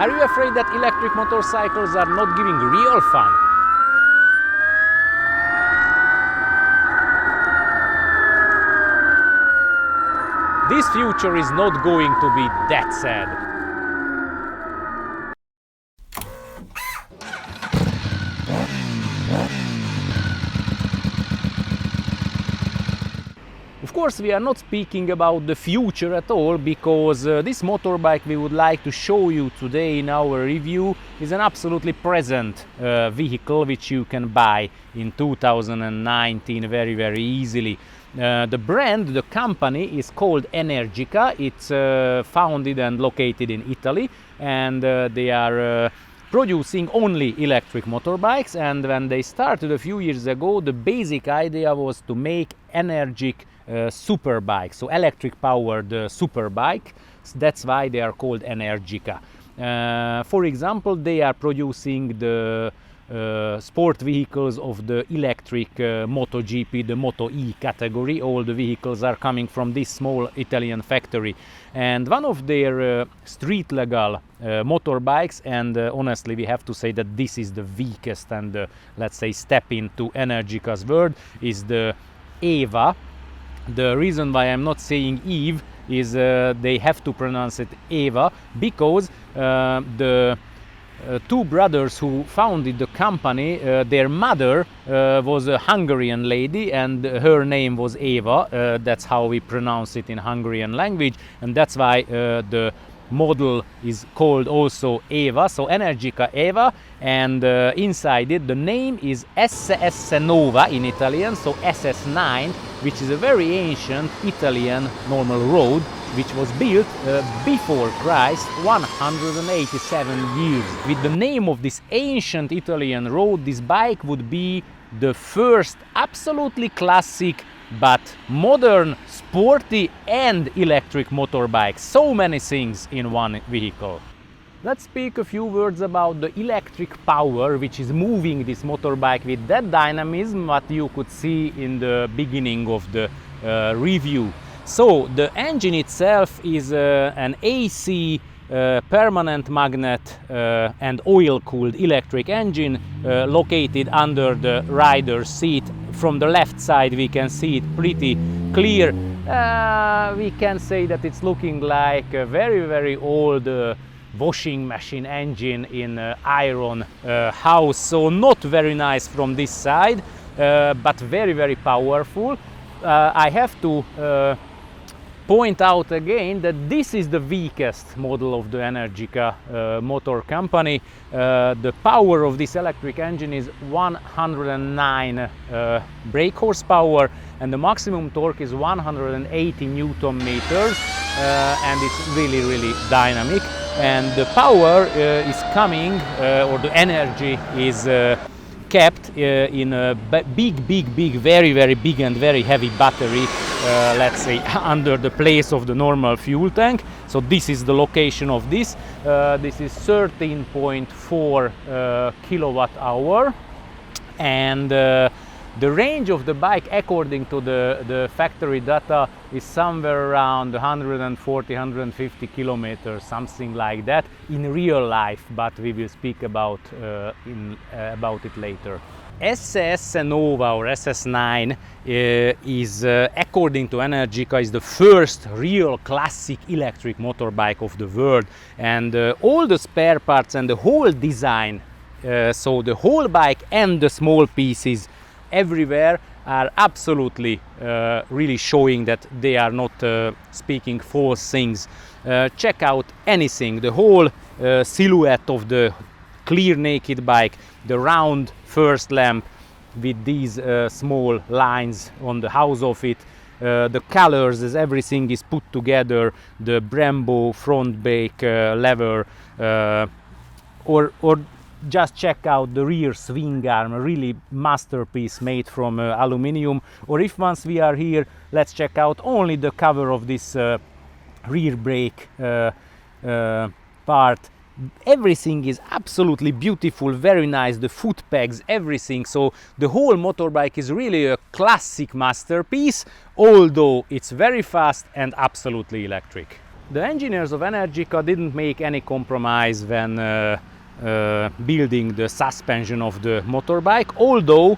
Are you afraid that electric motorcycles are not giving real fun? This future is not going to be that sad. Of course, we are not speaking about the future at all, because this motorbike we would like to show you today in our review is an absolutely present vehicle which you can buy in 2019 very easily. The brand, the company is called Energica. It's founded and located in Italy, and they are producing only electric motorbikes. And when they started a few years ago, the basic idea was to make Energic superbike, so electric powered superbike. So that's why they are called Energica. For example, they are producing the sport vehicles of the electric MotoGP, the Moto E category. All the vehicles are coming from this small Italian factory, and one of their street legal motorbikes, and honestly we have to say that this is the weakest and let's say step into Energica's world, is the Eva. The reason why I'm not saying Eve is they have to pronounce it Eva, because the two brothers who founded the company, their mother was a Hungarian lady and her name was Eva. That's how we pronounce it in Hungarian language, and that's why the model is called also Eva, so Energica Eva. And inside it the name is EsseEsse9 in Italian, so SS9, which is a very ancient Italian normal road which was built before Christ, 187 years. With the name of this ancient Italian road, this bike would be the first absolutely classic but modern, sporty and electric motorbike. So many things in one vehicle. Let's speak a few words about the electric power which is moving this motorbike with that dynamism what you could see in the beginning of the review. So the engine itself is an AC permanent magnet and oil-cooled electric engine located under the rider's seat. From the left side we can see it pretty clear. We can say that it's looking like a very old washing machine engine in iron house, so not very nice from this side, but very powerful. I have to point out again that this is the weakest model of the Energica motor company. The power of this electric engine is 109 brake horsepower, and the maximum torque is 180 Newton meters, and it's really dynamic. And the power is coming, or the energy is kept in a big, very big and very heavy battery, let's say under the place of the normal fuel tank. So this is the location of this. This is 13.4 kilowatt hour, and the range of the bike, according to the factory data, is somewhere around 140-150 kilometers, something like that in real life, but we will speak about it later. EsseEsse9 or SS9 is, according to Energica, is the first real classic electric motorbike of the world, and all the spare parts and the whole design, so the whole bike and the small pieces everywhere, are absolutely really showing that they are not speaking false things. Check out anything, the whole silhouette of the clear naked bike, the round first lamp with these small lines on the house of it, the colors, as everything is put together, the Brembo front brake lever, or just check out the rear swing arm, a really masterpiece made from aluminium. Or if once we are here, let's check out only the cover of this rear brake part. Everything is absolutely beautiful, very nice, the foot pegs, everything. So the whole motorbike is really a classic masterpiece, although it's very fast and absolutely electric. The engineers of Energica didn't make any compromise when building the suspension of the motorbike, although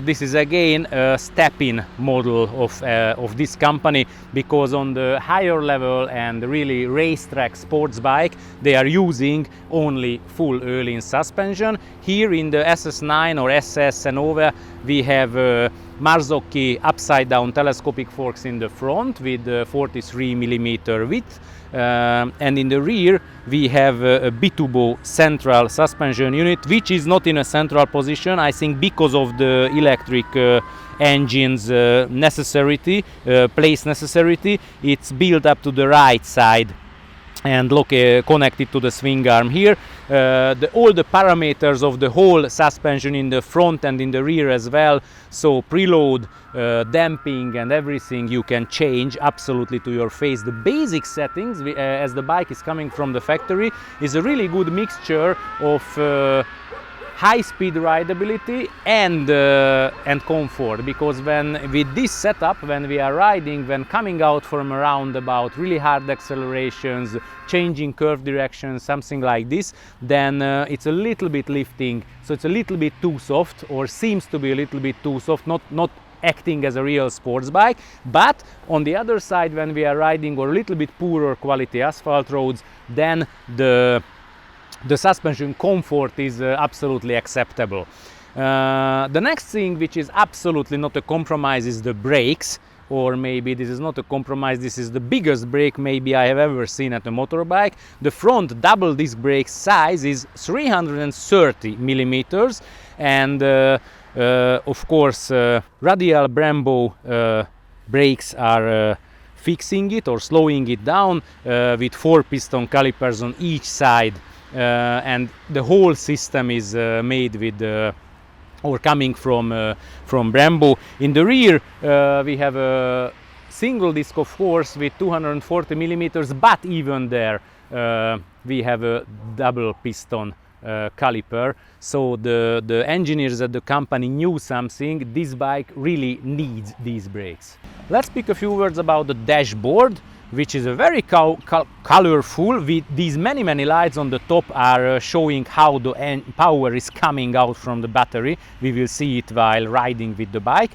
this is again a step-in model of this company, because on the higher level and really racetrack sports bike they are using only full Öhlins suspension. Here in the EsseEsse9 or EsseEsse9 we have Marzocchi upside down telescopic forks in the front with 43mm width, and in the rear we have a Bitubo central suspension unit, which is not in a central position, I think because of the electric engine's place necessity. It's built up to the right side and connected to the swing arm here. All the parameters of the whole suspension in the front and in the rear as well, so preload, damping and everything you can change absolutely to your face. The basic settings, as the bike is coming from the factory, is a really good mixture of high-speed rideability and comfort, because with this setup, when we are riding, when coming out from a roundabout, really hard accelerations, changing curve direction, something like this, then it's a little bit lifting, so it's a little bit too soft, or seems to be a little bit too soft, not acting as a real sports bike. But on the other side, when we are riding or a little bit poorer quality asphalt roads, then the suspension comfort is absolutely acceptable. The next thing, which is absolutely not a compromise, is the brakes. Or maybe this is not a compromise, this is the biggest brake maybe I have ever seen at a motorbike. The front double disc brake size is 330mm, and of course radial Brembo brakes are fixing it or slowing it down with 4-piston calipers on each side. And the whole system is made with or coming from Brembo. In the rear we have a single disc, of course, with 240mm, but even there we have a double piston caliper. So the engineers at the company knew something. This bike really needs these brakes. Let's speak a few words about the dashboard, which is a very colorful, with these many lights on the top are showing how the power is coming out from the battery. We will see it while riding with the bike.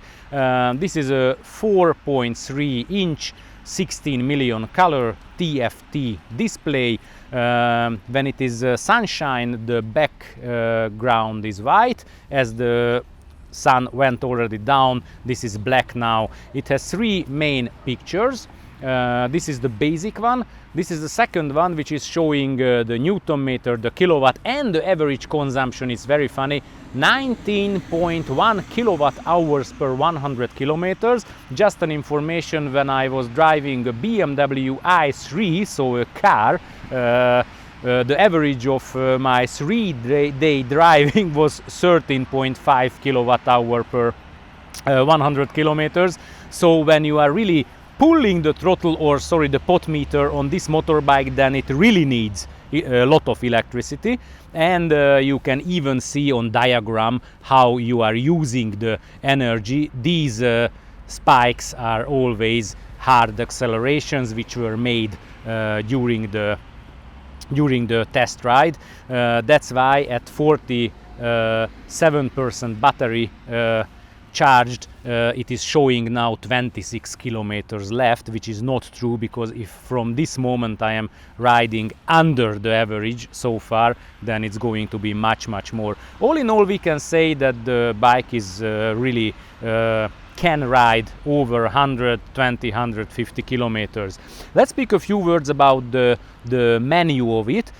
This is a 4.3-inch 16 million color TFT display. When it is sunshine, the background is white. As the sun went already down, this is black now. It has 3 main pictures. This is the basic one. This is the second one, which is showing the Newton meter, the kilowatt, and the average consumption. Is very funny, 19.1 kilowatt hours per 100 kilometers. Just an information, when I was driving a BMW i3, so a car, the average of my 3-day driving was 13.5 kilowatt hour per 100 kilometers. So when you are really pulling the throttle, or sorry, the pot meter on this motorbike, then it really needs a lot of electricity. And you can even see on diagram how you are using the energy. These spikes are always hard accelerations which were made during the test ride. That's why at 47% battery charged, it is showing now 26 kilometers left, which is not true, because if from this moment I am riding under the average so far, then it's going to be much more. All in all, we can say that the bike is really can ride over 120-150 kilometers. Let's speak a few words about the menu of it.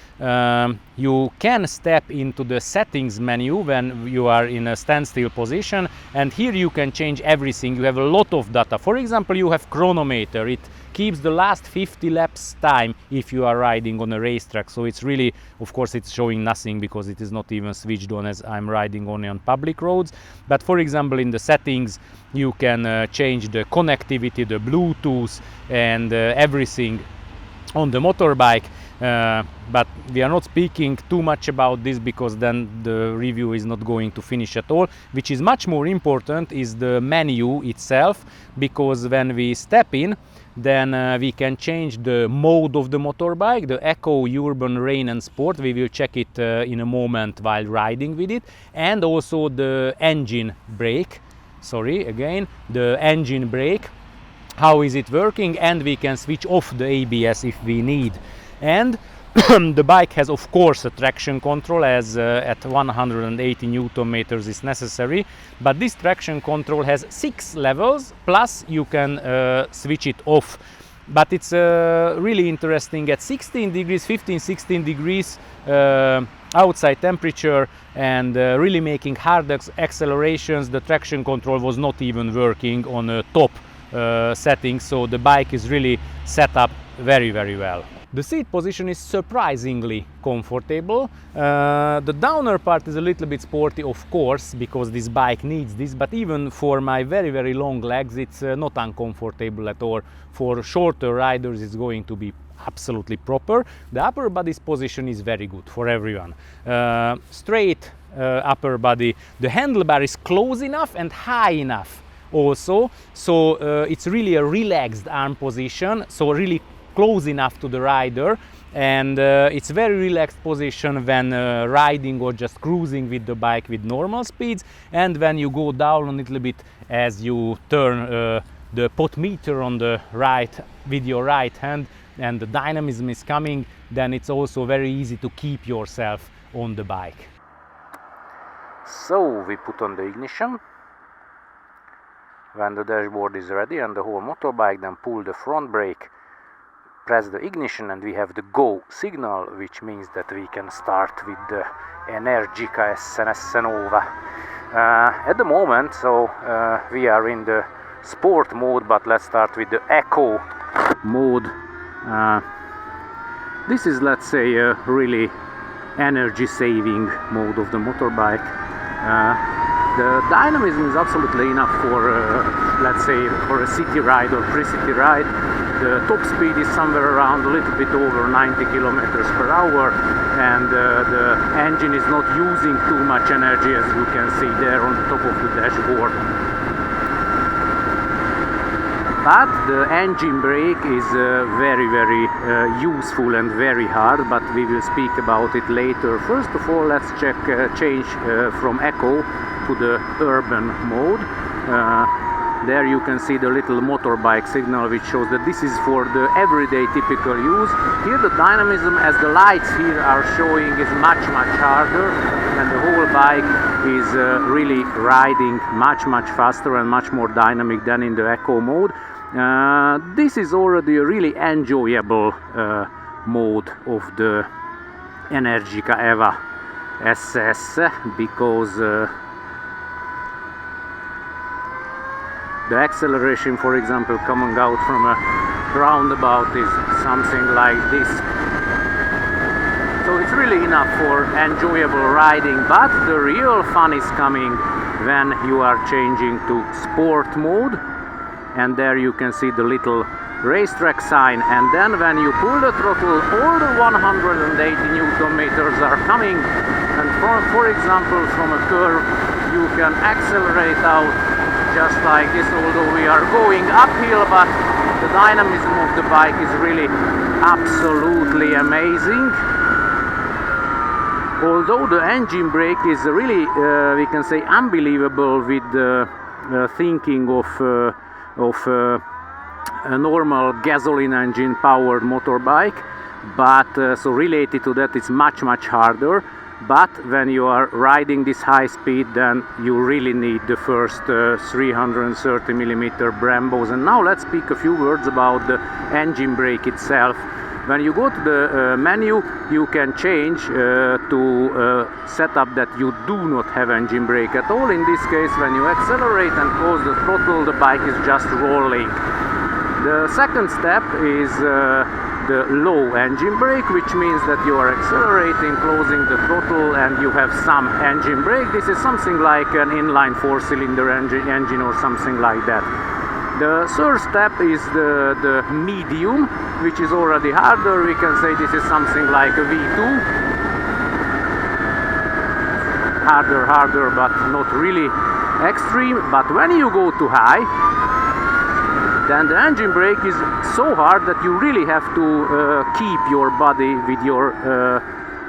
You can step into the settings menu when you are in a standstill position, and here you can change everything. You have a lot of data. For example, you have chronometer. It keeps the last 50 laps time if you are riding on a racetrack. So it's really, of course, it's showing nothing because it is not even switched on, as I'm riding only on public roads. But for example, in the settings you can change the connectivity, the Bluetooth, and everything on the motorbike. But we are not speaking too much about this, because then the review is not going to finish at all. Which is much more important is the menu itself, because when we step in, then we can change the mode of the motorbike, the Eco, Urban, Rain and Sport. We will check it in a moment while riding with it. And also the engine brake, the engine brake, how is it working, and we can switch off the ABS if we need. And the bike has of course a traction control, as at 180 Newton meters is necessary, but this traction control has 6 levels, plus you can switch it off. But it's really interesting at 16 degrees, 15-16 degrees outside temperature, and really making hard accelerations. The traction control was not even working on a top setting, so the bike is really set up very well. The seat position is surprisingly comfortable. The downer part is a little bit sporty, of course, because this bike needs this, but even for my very long legs it's not uncomfortable at all. For shorter riders it's going to be absolutely proper. The upper body's position is very good for everyone. Straight upper body. The handlebar is close enough and high enough also, so it's really a relaxed arm position, so really close enough to the rider, and it's very relaxed position when riding or just cruising with the bike with normal speeds. And when you go down a little bit as you turn the pot meter on the right with your right hand and the dynamism is coming, then it's also very easy to keep yourself on the bike. So we put on the ignition. When the dashboard is ready and the whole motorbike, then pull the front brake, press the ignition, and we have the go signal, which means that we can start with the Energica EsseEsse9. At the moment, so we are in the sport mode, but let's start with the Eco mode. This is, let's say, a really energy saving mode of the motorbike. The dynamism is absolutely enough for, let's say, for a city ride or pre-city ride. The top speed is somewhere around a little bit over 90 kilometers per hour, and the engine is not using too much energy, as you can see there on the top of the dashboard. But the engine brake is very useful and very hard, but we will speak about it later. First of all, let's change from Eco to the urban mode. There you can see the little motorbike signal, which shows that this is for the everyday typical use. Here the dynamism, as the lights here are showing, is much harder, and the whole bike is really riding much faster and much more dynamic than in the Eco mode. This is already a really enjoyable mode of the Energica Eva EsseEsse, because the acceleration, for example, coming out from a roundabout is something like this. So it's really enough for enjoyable riding, but the real fun is coming when you are changing to sport mode. And there you can see the little racetrack sign, and then when you pull the throttle, all the 180 Newton meters are coming, and for example from a curve you can accelerate out just like this, although we are going uphill, but the dynamism of the bike is really absolutely amazing. Although the engine brake is really, we can say, unbelievable with the thinking of a normal gasoline engine powered motorbike, but so related to that it's much harder. But when you are riding this high speed, then you really need the first 330mm Brembos. And now let's speak a few words about the engine brake itself. When you go to the menu, you can change to set up that you do not have engine brake at all. In this case, when you accelerate and close the throttle, the bike is just rolling. The second step is the low engine brake, which means that you are accelerating, closing the throttle, and you have some engine brake. This is something like an inline 4-cylinder engine or something like that. The third step is the medium, which is already harder. We can say this is something like a V2. Harder, but not really extreme. But when you go to high, then the engine brake is so hard that you really have to keep your body with your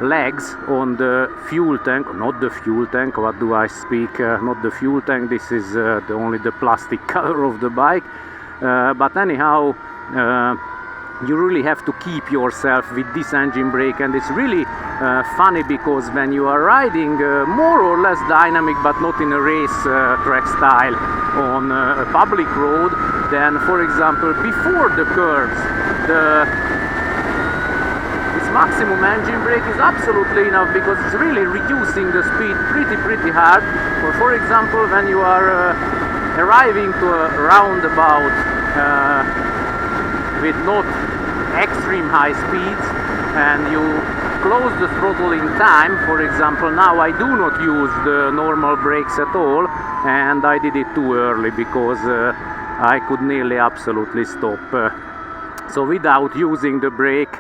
legs on the fuel tank, not the fuel tank, what do I speak, not the fuel tank, this is only the plastic color of the bike, but anyhow, you really have to keep yourself with this engine brake, and it's really funny because when you are riding more or less dynamic but not in a race track style on a public road, then for example before the curves this maximum engine brake is absolutely enough because it's really reducing the speed pretty hard. For example, when you are arriving to a roundabout with not extreme high speeds and you close the throttle in time, for example, now I do not use the normal brakes at all, and I did it too early because I could nearly absolutely stop. So without using the brake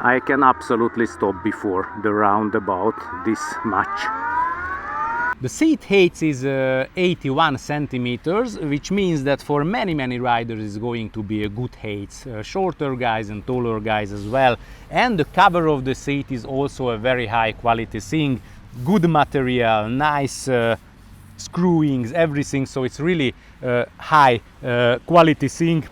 I can absolutely stop before the roundabout this much. The seat height is 81 centimeters, which means that for many riders is going to be a good height. Shorter guys and taller guys as well. And the cover of the seat is also a very high quality thing. Good material, nice screwings, everything. So it's really high quality thing.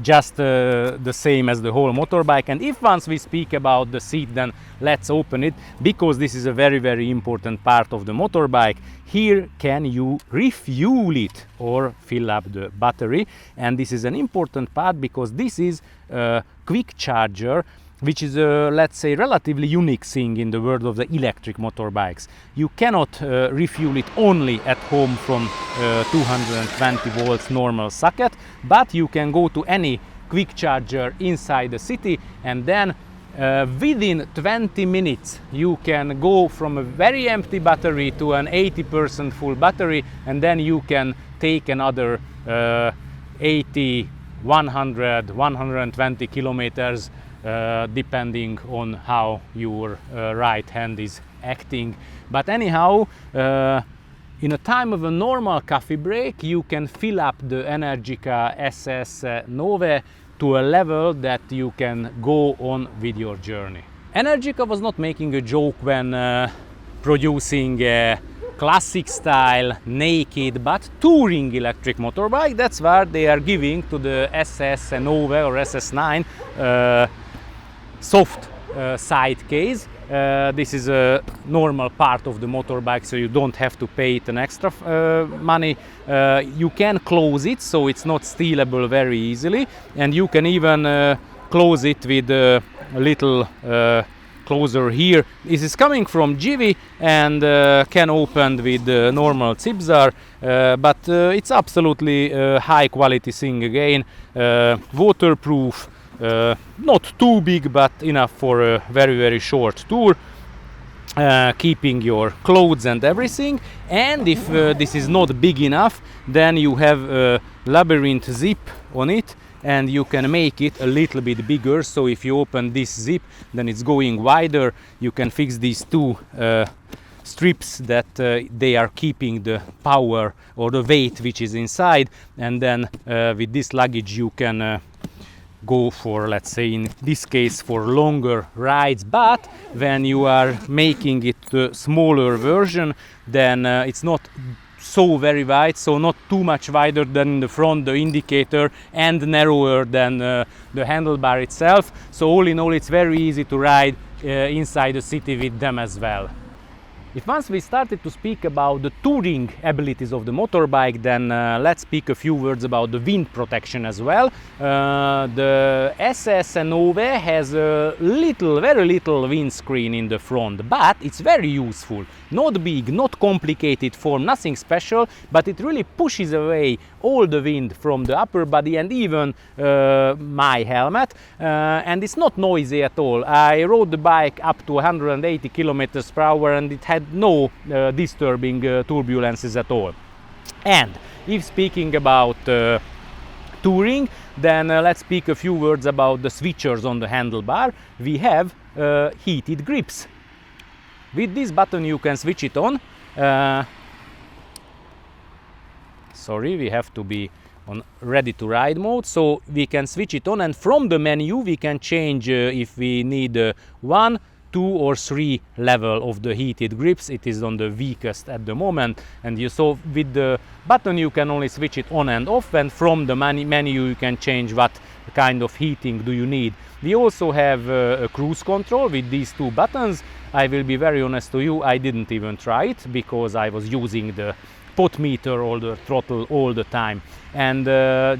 Just the same as the whole motorbike. And if once we speak about the seat, then let's open it, because this is a very important part of the motorbike. Here can you refuel it or fill up the battery, and this is an important part because this is a quick charger, which is a, let's say, relatively unique thing in the world of the electric motorbikes. You cannot refuel it only at home from 220 volts normal socket, but you can go to any quick charger inside the city, and then within 20 minutes you can go from a very empty battery to an 80% full battery, and then you can take another 80, 100, 120 kilometers depending on how your right hand is acting. But anyhow, in a time of a normal coffee break, you can fill up the Energica EsseEsse9 to a level that you can go on with your journey. Energica was not making a joke when producing a classic style, naked but touring electric motorbike. That's what they are giving to the EsseEsse9 or EsseEsse9 soft side case. This is a normal part of the motorbike, so you don't have to pay it an extra money. You can close it, so it's not stealable very easily, and you can even close it with a little closer here. This is coming from Givi and can open with the normal zipzar, but it's absolutely high quality thing again, waterproof. Not too big, but enough for a very short tour, keeping your clothes and everything. And if this is not big enough, then you have a labyrinth zip on it, and you can make it a little bit bigger. So if you open this zip, then it's going wider. You can fix these two strips that they are keeping the power or the weight which is inside, and then with this luggage you can go for, let's say in this case, for longer rides. But when you are making it a smaller version, then it's not so very wide, so not too much wider than the front, the indicator, and narrower than the handlebar itself. So all in all, it's very easy to ride inside the city with them as well. If once we started to speak about the touring abilities of the motorbike, then let's speak a few words about the wind protection as well. The EsseEsse9 has a very little windscreen in the front, but it's very useful. Not big, not complicated form, nothing special, but it really pushes away all the wind from the upper body and even my helmet, and it's not noisy at all. I rode the bike up to 180 kilometers per hour and it had no disturbing turbulences at all. And if speaking about touring, then let's speak a few words about the switchers on the handlebar. We have heated grips. With this button you can switch it on. Sorry, we have to be on ready to ride mode, so we can switch it on, and from the menu we can change if we need 1, 2 or 3 level of the heated grips. It is on the weakest at the moment, and you saw with the button you can only switch it on and off, and from the menu you can change what kind of heating do you need. We also have a cruise control with these 2 buttons. I will be very honest to you, I didn't even try it because I was using the pot meter or the throttle all the time. And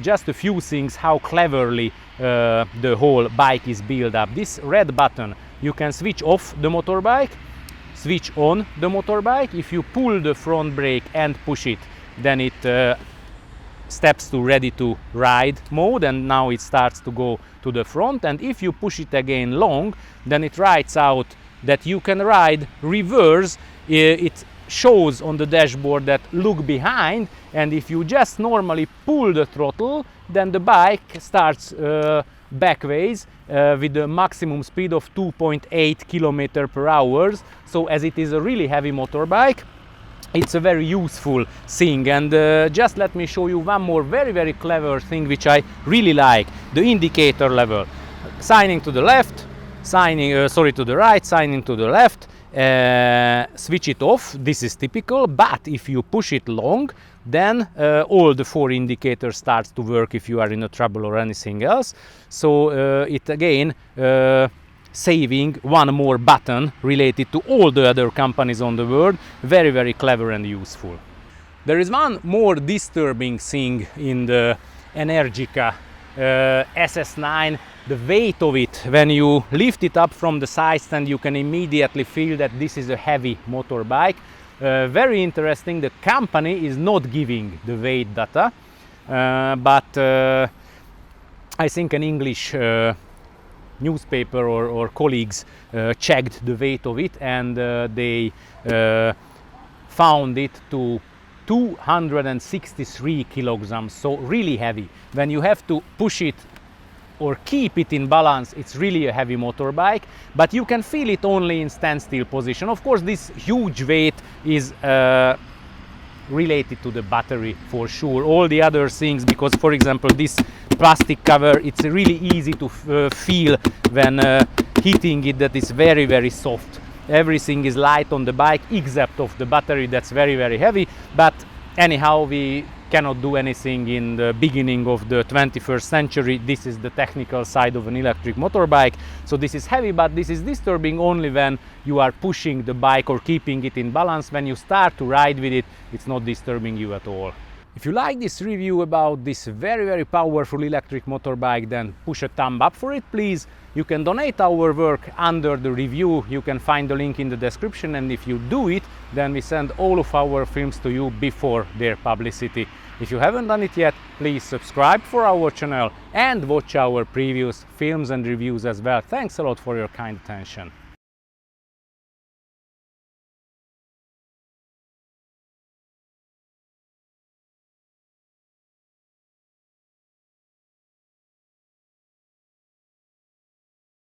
just a few things how cleverly the whole bike is built up. This red button, you can switch off the motorbike, switch on the motorbike. If you pull the front brake and push it, then it steps to ready to ride mode, and now it starts to go to the front. And if you push it again long, then it writes out that you can ride reverse. It shows on the dashboard that look behind, and if you just normally pull the throttle, then the bike starts backways with a maximum speed of 2.8 km/h. So as it is a really heavy motorbike, it's a very useful thing. And just let me show you one more very clever thing which I really like: the indicator level. Signing to the left, to the right, signing to the left. Switch it off, this is typical, but if you push it long, then all the 4 indicators starts to work if you are in a trouble or anything else. So it again saving one more button related to all the other companies on the world. Very clever and useful. There is one more disturbing thing in the Energica EsseEsse9, the weight of it. When you lift it up from the side stand, you can immediately feel that this is a heavy motorbike. Very interesting, the company is not giving the weight data, but I think an English newspaper or colleagues checked the weight of it, and they found it to 263 kilograms, so really heavy. When you have to push it or keep it in balance, it's really a heavy motorbike, but you can feel it only in standstill position. Of course, this huge weight is related to the battery for sure. All the other things, because for example this plastic cover, it's really easy to feel when hitting it that it's very soft. Everything is light on the bike except of the battery, that's very heavy. But anyhow, we cannot do anything in the beginning of the 21st century. This is the technical side of an electric motorbike. So this is heavy, but this is disturbing only when you are pushing the bike or keeping it in balance. When you start to ride with it, it's not disturbing you at all. If you like this review about this very powerful electric motorbike, then push a thumb up for it, please. You can donate our work under the review. You can find the link in the description, and if you do it, then we send all of our films to you before their publicity. If you haven't done it yet, please subscribe for our channel and watch our previous films and reviews as well. Thanks a lot for your kind attention.